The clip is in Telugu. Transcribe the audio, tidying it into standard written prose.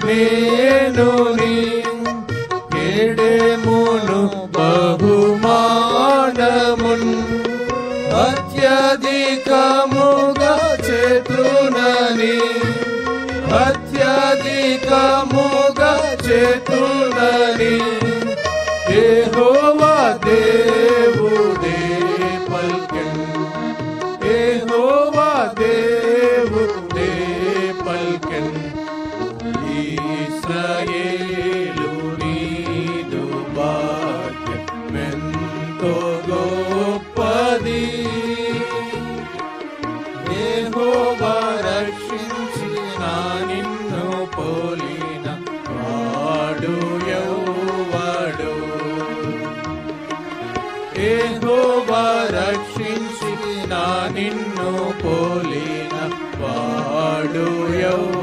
నేను నీ కేడెమును బహుమానమున్ అత్యధికముగా చేతునని అత్యధికముగా చేతునని యెహోవా దేవుడే పల్కెన్ యెహోవా దేవుడే పల్కెన్ ఇశ్రాయేలు నీదు భాగ్యమెంతో గొప్పది యెహోవా రక్షించిన నిన్ను పోలిన వాడు ఎవడు యెహోవా రక్షించిన నిన్ను పోలిన వాడు ఎవడు